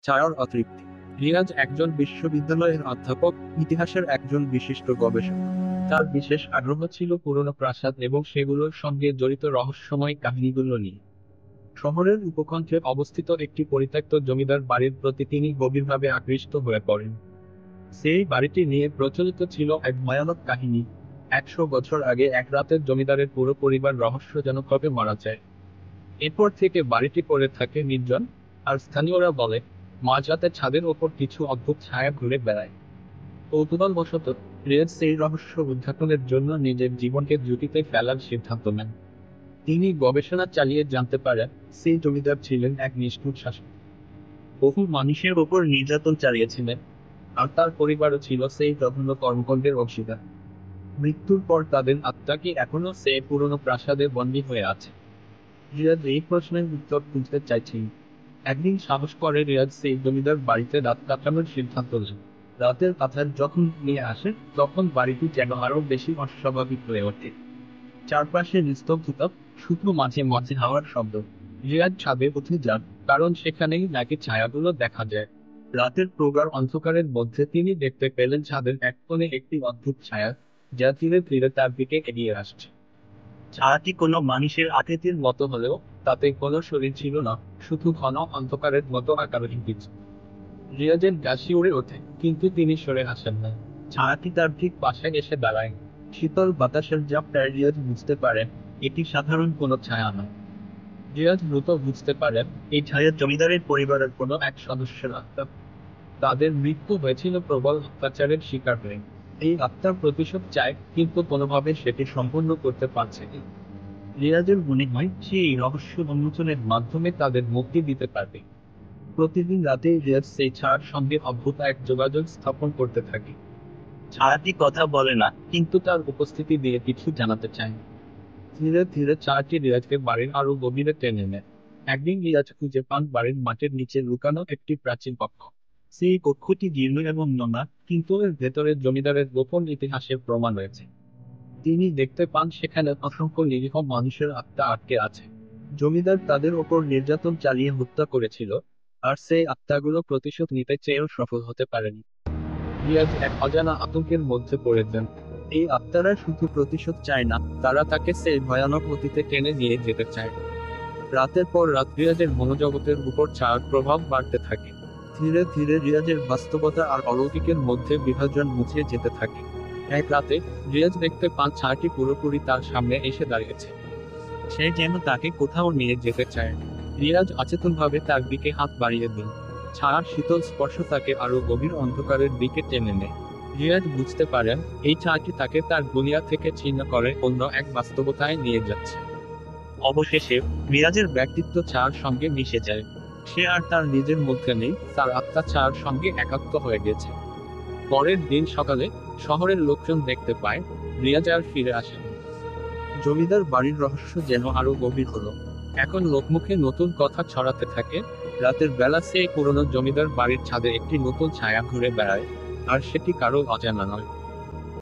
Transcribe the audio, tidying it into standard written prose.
ছায়ার অতৃপ্তি। রিয়াজ একজন বিশ্ববিদ্যালয়ের অধ্যাপক, ইতিহাসের একজন বিশিষ্ট গবেষক। তার বিশেষ আগ্রহ ছিল পুরনো প্রাসাদ এবং সেগুলোর সঙ্গে জড়িত রহস্যময় কাহিনীগুলো নিয়ে। শহরের উপকণ্ঠে অবস্থিত একটি পরিত্যক্ত জমিদার বাড়ির প্রতি তিনি গভীরভাবে আকৃষ্ট হয়ে পড়েন। সেই বাড়িটি নিয়ে প্রচলিত ছিল এক ভয়ানক কাহিনী। 100 বছর আগে এক রাতে জমিদারের পুরো পরিবার রহস্যজনকভাবে মারা যায়। এরপর থেকে বাড়িটি পড়ে থাকে নির্জন, আর স্থানীয়রা বলে মাঝরাতে ছাদের ওপর কিছু অদ্ভুত ছায়া ঘুরে বেড়ায়। কৌতূহলবশত রিয়াজ সেই রহস্য উদ্ঘাটনের জন্য নিজের জীবনকে ঝুঁকিতে ফেলার সিদ্ধান্ত নেন। তিনি গবেষণা চালিয়ে জানতে পারেন সেই জমিদার ছিলেন এক নিষ্ঠুর শাসক। বহু মানুষের ওপর নির্যাতন চালিয়েছিলেন, আর তার পরিবারও ছিল সেই জঘন্য কর্মকাণ্ডের অংশীদার। মৃত্যুর পর তাদের আত্মা কি এখনো সেই পুরনো প্রাসাদে বন্দী হয়ে আছে? রিয়াজ এই প্রশ্নের উত্তর খুঁজতে চাইছেন। একদিন সাহস করে রিয়াজ সেই জমিদার বাড়িতে রাত কাটানোর সিদ্ধান্ত নেন। রাতের আধার যখন নিয়ে আসে তখন বাড়িটি যেন আরো বেশি অস্বাভাবিক হয়ে ওঠে। চারপাশে নিস্তব্ধতা, শুধু মাঝে মাঝে হাওয়ার শব্দ। রিয়াজ ছাদে উঠে যান, কারণ সেখানেই নাকি ছায়াগুলো দেখা যায়। রাতের প্রগাঢ় অন্ধকারের মধ্যে তিনি দেখতে পেলেন ছাদের এক কোণে একটি অদ্ভুত ছায়া, যা ধীরে ধীরে তার দিকে এগিয়ে আসছে। ছায়াটি কোনো মানুষের আকৃতির মতো হলেও তাতে কোনো শরীর ছিল না, শুধু ঘন অন্ধকারের মতো আকারহীন কিছু। রিয়াজের গা শিউরে ওঠে, কিন্তু তিনি সরে আসেন না। ছায়াটি তার ঠিক পাশে এসে দাঁড়ায়। শীতল বাতাসের ঝাপটায় রিয়াজ বুঝতে পারেন এটি সাধারণ কোনো ছায়া নয়। রিয়াজ দ্রুত বুঝতে পারেন এই ছায়া জমিদারের পরিবারের কোনো এক সদস্যের আত্মা। তাদের মৃত্যু হয়েছিল প্রবল অত্যাচারের শিকার হয়ে। এই আত্মার প্রতিশোধ চায়, কিন্তু কোনোভাবে সেটি সম্পূর্ণ করতে পারছে না। রিয়াজের মনে হয় সে এই রহস্য উন্মোচনের মাধ্যমে তাদের মুক্তি দিতে পারবে। প্রতিদিন রাতে রিয়াজ সেই ছায়ার সঙ্গে অদ্ভুত এক যোগাযোগ স্থাপন করতে থাকে। ছায়াটি কথা বলে না, কিন্তু তার উপস্থিতি দিয়ে কিছু জানাতে চায়। ধীরে ধীরে ছায়াটি রিয়াজকে বাড়ির আরো গভীরে টেনে নেয়। একদিন রিয়াজ খুঁজে পান বাড়ির মাটির নিচে লুকানো একটি প্রাচীন কক্ষ। সেই কক্ষটি জীর্ণ এবং নোংরা, কিন্তু এর ভেতরে জমিদারের গোপন ইতিহাসের প্রমাণ রয়েছে। তিনি দেখতে পান সেখানে অসংখ্য নিরীহ মানুষের আত্মা আটকে আছে। জমিদার তাদের ওপর নির্যাতন চালিয়ে হত্যা করেছিল, আর সেই আত্মাগুলো প্রতিশোধ নিতে চেয়েও সফল হতে পারেনি। রিয়াজ এক অজানা আতঙ্কের মধ্যে পড়ে যান। এই আত্মারা শুধু প্রতিশোধ চায় না, তারা তাকে সেই ভয়ানক অতীতে টেনে নিয়ে যেতে চায়। রাতের পর রাত রিয়াজের মনোজগতের উপর ছায়ার প্রভাব বাড়তে থাকে। ধীরে ধীরে রিয়াজের বাস্তবতা আর অলৌকিকের মধ্যে বিভাজন মুছে যেতে থাকে। এক রাতে রিয়াজ দেখতে পান ছায়াটি পুরোপুরি তার সামনে এসে দাঁড়িয়েছে। সে যেন তাকে কোথাও নিয়ে যেতে চায়। রিয়াজ অচেতনভাবে তার দিকে হাত বাড়িয়ে দেন। ছায়ার শীতল স্পর্শ তাকে আরো গভীর অন্ধকারের দিকে টেনে নেয়। রিয়াজ বুঝতে পারেন এই ছায়াটি তাকে তার দুনিয়া থেকে ছিন্ন করে অন্য এক বাস্তবতায় নিয়ে যাচ্ছে। অবশেষে রিয়াজের ব্যক্তিত্ব ছায়ার সঙ্গে মিশে যায়। সে আর তার নিজের মধ্যে নেই, তার আত্মা ছায়ার সঙ্গে একাত্ম হয়ে গেছে। পরের দিন সকালে শহরের লোকজন দেখতে পায় রিয়াজ আর ফিরে আসেন। জমিদার বাড়ির রহস্য যেন আরো গভীর হলো। এখন লোকমুখে নতুন কথা ছড়াতে থাকে। রাতের বেলা সেই পুরনো জমিদার বাড়ির ছাদে একটি নতুন ছায়া ঘুরে বেড়ায়, আর সেটি কারো অজানা নয়।